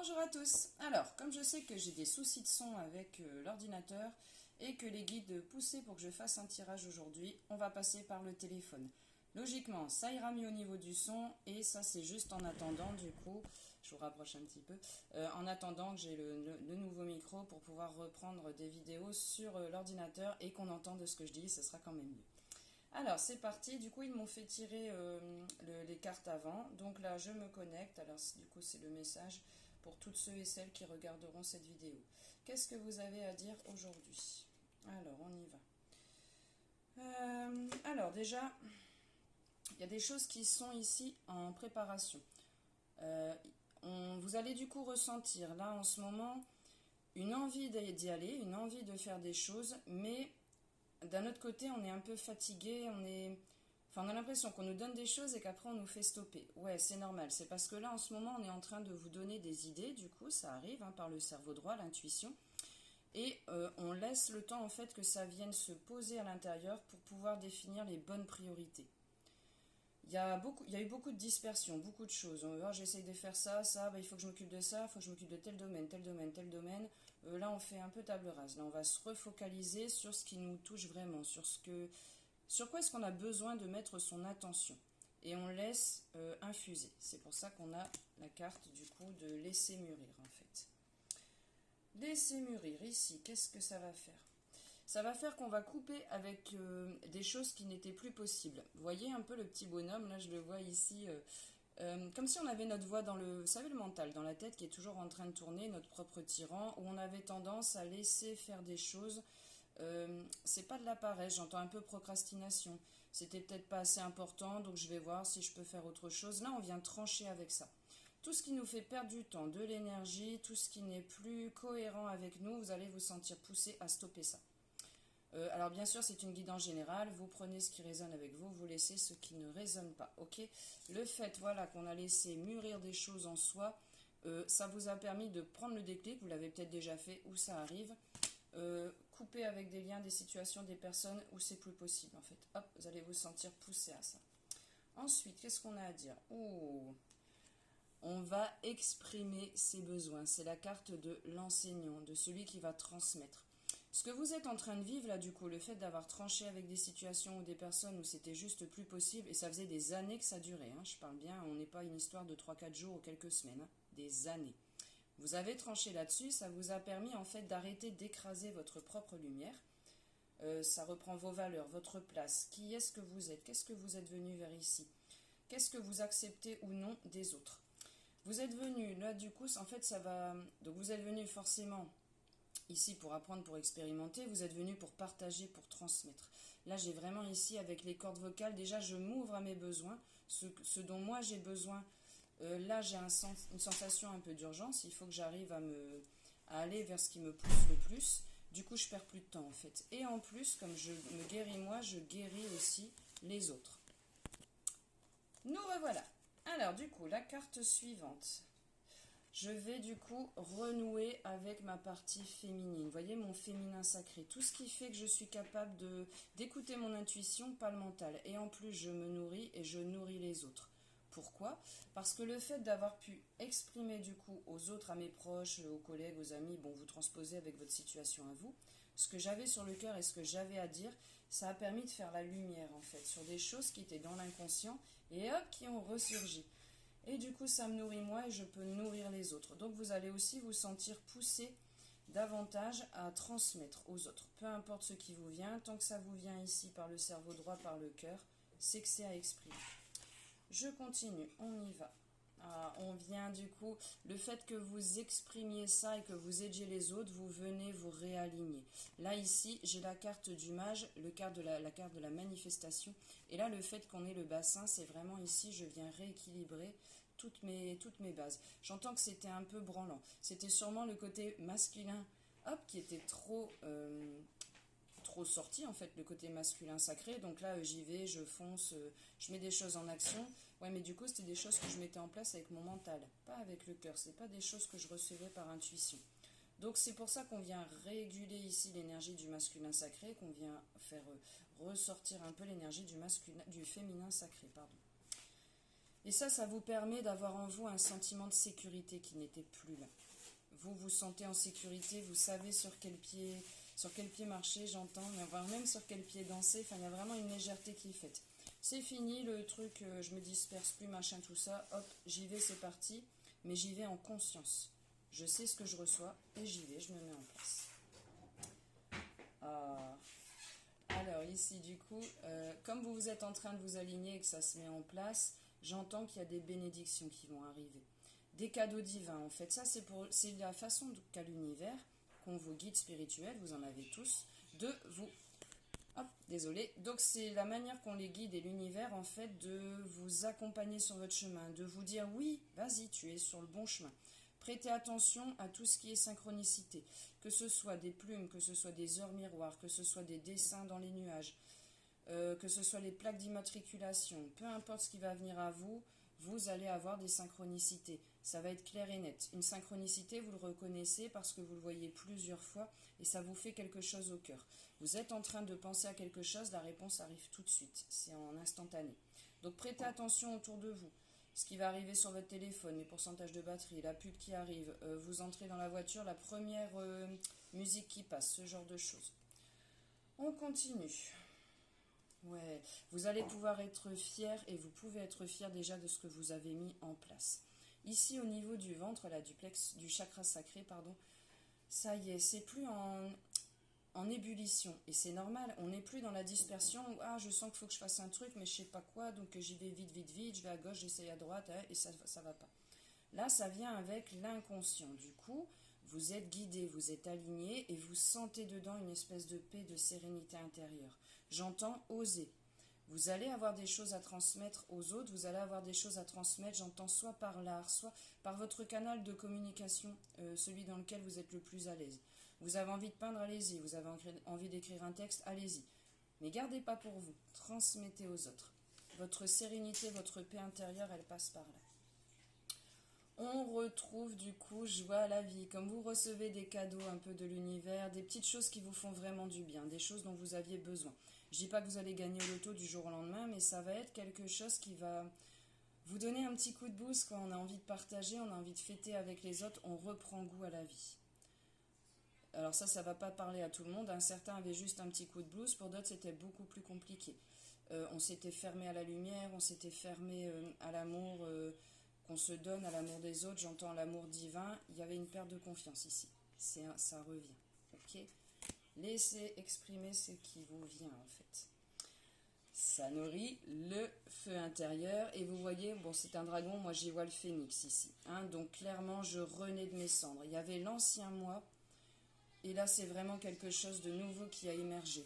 Bonjour à tous. Alors, comme je sais que j'ai des soucis de son avec l'ordinateur et que les guides poussaient pour que je fasse un tirage aujourd'hui, on va passer par le téléphone. Logiquement, ça ira mieux au niveau du son et ça c'est juste en attendant du coup, je vous rapproche un petit peu, en attendant que j'ai le nouveau micro pour pouvoir reprendre des vidéos sur l'ordinateur et qu'on entende ce que je dis, ce sera quand même mieux. Alors c'est parti, du coup ils m'ont fait tirer les cartes avant, donc là je me connecte, alors du coup c'est le message pour toutes ceux et celles qui regarderont cette vidéo. Qu'est-ce que vous avez à dire aujourd'hui? Alors on y va. Alors déjà, il y a des choses qui sont ici en préparation. Euh, vous allez du coup ressentir là en ce moment une envie d'y aller, une envie de faire des choses, mais d'un autre côté, on est un peu fatigué, on a l'impression qu'on nous donne des choses et qu'après on nous fait stopper. Ouais, c'est normal, c'est parce que là en ce moment on est en train de vous donner des idées, du coup ça arrive par le cerveau droit, l'intuition, et on laisse le temps en fait que ça vienne se poser à l'intérieur pour pouvoir définir les bonnes priorités. Il y a eu beaucoup de dispersion, beaucoup de choses. J'essaye de faire ça, il faut que je m'occupe de ça, il faut que je m'occupe de tel domaine, tel domaine, tel domaine. Là, on fait un peu table rase. Là, on va se refocaliser sur ce qui nous touche vraiment, sur quoi est-ce qu'on a besoin de mettre son attention. Et on laisse infuser. C'est pour ça qu'on a la carte, du coup, de laisser mûrir, en fait. Laisser mûrir, ici, qu'est-ce que ça va faire? Ça va faire qu'on va couper avec des choses qui n'étaient plus possibles. Vous voyez un peu le petit bonhomme, là je le vois ici, comme si on avait notre voix dans le, vous savez, le mental, dans la tête qui est toujours en train de tourner, notre propre tyran, où on avait tendance à laisser faire des choses. C'est pas de la paresse, j'entends un peu procrastination. C'était peut-être pas assez important, donc je vais voir si je peux faire autre chose. Là, on vient trancher avec ça. Tout ce qui nous fait perdre du temps, de l'énergie, tout ce qui n'est plus cohérent avec nous, vous allez vous sentir poussé à stopper ça. Alors bien sûr, c'est une guidance générale. Vous prenez ce qui résonne avec vous, vous laissez ce qui ne résonne pas. Ok. Le fait, voilà, qu'on a laissé mûrir des choses en soi, ça vous a permis de prendre le déclic. Vous l'avez peut-être déjà fait, où ça arrive. Couper avec des liens, des situations, des personnes où c'est plus possible en fait. Hop, vous allez vous sentir poussé à ça. Ensuite, qu'est-ce qu'on a à dire? Oh, on va exprimer ses besoins. C'est la carte de l'enseignant, de celui qui va transmettre. Ce que vous êtes en train de vivre là, du coup, le fait d'avoir tranché avec des situations ou des personnes où c'était juste plus possible, et ça faisait des années que ça durait, je parle bien, on n'est pas une histoire de 3-4 jours ou quelques semaines, des années. Vous avez tranché là-dessus, ça vous a permis en fait d'arrêter d'écraser votre propre lumière. Ça reprend vos valeurs, votre place. Qui est-ce que vous êtes? Qu'est-ce que vous êtes venu vers ici? Qu'est-ce que vous acceptez ou non des autres? Vous êtes venu, là du coup, en fait ça va... Donc vous êtes venu forcément ici pour apprendre, pour expérimenter, vous êtes venu pour partager, pour transmettre. Là j'ai vraiment ici avec les cordes vocales, déjà je m'ouvre à mes besoins, ce dont moi j'ai besoin. Là j'ai une sensation un peu d'urgence, il faut que j'arrive à aller vers ce qui me pousse le plus. Du coup je perds plus de temps en fait. Et en plus, comme je me guéris moi, je guéris aussi les autres. Nous revoilà. Alors du coup, la carte suivante. Je vais du coup renouer avec ma partie féminine. Vous voyez, mon féminin sacré. Tout ce qui fait que je suis capable d'écouter mon intuition, pas le mental. Et en plus, je me nourris et je nourris les autres. Pourquoi? Parce que le fait d'avoir pu exprimer du coup aux autres, à mes proches, aux collègues, aux amis, bon, vous transposez avec votre situation à vous, ce que j'avais sur le cœur et ce que j'avais à dire, ça a permis de faire la lumière en fait sur des choses qui étaient dans l'inconscient et hop, qui ont ressurgi. Et du coup, ça me nourrit moi et je peux nourrir les autres. Donc vous allez aussi vous sentir poussé davantage à transmettre aux autres. Peu importe ce qui vous vient, tant que ça vous vient ici par le cerveau droit, par le cœur, c'est que c'est à exprimer. Je continue, on y va. On vient du coup, le fait que vous exprimiez ça et que vous aidiez les autres, vous venez vous réaligner. Là ici, j'ai la carte du mage, la carte de la manifestation. Et là, le fait qu'on ait le bassin, c'est vraiment ici, je viens rééquilibrer toutes mes bases. J'entends que c'était un peu branlant. C'était sûrement le côté masculin, hop, qui était trop sorti en fait, le côté masculin sacré. Donc là j'y vais, je fonce, je mets des choses en action. Ouais, mais du coup c'était des choses que je mettais en place avec mon mental, pas avec le cœur. C'est pas des choses que je recevais par intuition. Donc c'est pour ça qu'on vient réguler ici l'énergie du masculin sacré, qu'on vient faire ressortir un peu l'énergie du féminin sacré, pardon. Et ça vous permet d'avoir en vous un sentiment de sécurité qui n'était plus là. Vous vous sentez en sécurité, vous savez sur quel pied marcher, j'entends, mais voire même sur quel pied danser. Enfin, il y a vraiment une légèreté qui est faite. C'est fini le truc, je me disperse plus, machin, tout ça. Hop, j'y vais, c'est parti. Mais j'y vais en conscience. Je sais ce que je reçois et j'y vais, je me mets en place. Ah. Alors ici, du coup, comme vous êtes en train de vous aligner et que ça se met en place, j'entends qu'il y a des bénédictions qui vont arriver. Des cadeaux divins, en fait. Ça, c'est la façon qu'a l'univers, qu'ont vos guides spirituels, vous en avez tous, de vous... Hop, désolé. Donc, c'est la manière qu'ont les guides et l'univers, en fait, de vous accompagner sur votre chemin, de vous dire, oui, vas-y, tu es sur le bon chemin. Prêtez attention à tout ce qui est synchronicité, que ce soit des plumes, que ce soit des heures miroirs, que ce soit des dessins dans les nuages, que ce soit les plaques d'immatriculation, peu importe ce qui va venir à vous, vous allez avoir des synchronicités. Ça va être clair et net. Une synchronicité, vous le reconnaissez parce que vous le voyez plusieurs fois et ça vous fait quelque chose au cœur. Vous êtes en train de penser à quelque chose, la réponse arrive tout de suite. C'est en instantané. Donc prêtez attention autour de vous. Ce qui va arriver sur votre téléphone, les pourcentages de batterie, la pub qui arrive, vous entrez dans la voiture, la première musique qui passe, ce genre de choses. On continue. Ouais, vous allez pouvoir être fier et vous pouvez être fier déjà de ce que vous avez mis en place. Ici, au niveau du ventre, là, du chakra sacré, pardon, ça y est, c'est plus en ébullition. Et c'est normal, on n'est plus dans la dispersion où, ah, je sens qu'il faut que je fasse un truc, mais je sais pas quoi, donc j'y vais vite, vite, vite, je vais à gauche, j'essaye à droite, hein, et ça va pas. Là, ça vient avec l'inconscient. Du coup, vous êtes guidé, vous êtes aligné, et vous sentez dedans une espèce de paix, de sérénité intérieure. J'entends oser. Vous allez avoir des choses à transmettre aux autres, vous allez avoir des choses à transmettre, j'entends soit par l'art, soit par votre canal de communication, celui dans lequel vous êtes le plus à l'aise. Vous avez envie de peindre, allez-y. Vous avez envie d'écrire un texte, allez-y. Mais gardez pas pour vous, transmettez aux autres. Votre sérénité, votre paix intérieure, elle passe par là. On retrouve du coup joie à la vie. Comme vous recevez des cadeaux un peu de l'univers, des petites choses qui vous font vraiment du bien, des choses dont vous aviez besoin. Je dis pas que vous allez gagner au loto du jour au lendemain, mais ça va être quelque chose qui va vous donner un petit coup de boost quand on a envie de partager, on a envie de fêter avec les autres, on reprend goût à la vie. Alors ça va pas parler à tout le monde. Certains avaient juste un petit coup de blues, pour d'autres c'était beaucoup plus compliqué. On s'était fermé à la lumière, on s'était fermé à l'amour qu'on se donne, à l'amour des autres. J'entends l'amour divin. Il y avait une perte de confiance ici. Ça revient. Ok. Laissez exprimer ce qui vous vient en fait. Ça nourrit le feu intérieur. Et vous voyez, bon c'est un dragon, moi j'y vois le phénix ici. Hein, donc clairement je renais de mes cendres. Il y avait l'ancien moi. Et là, c'est vraiment quelque chose de nouveau qui a émergé.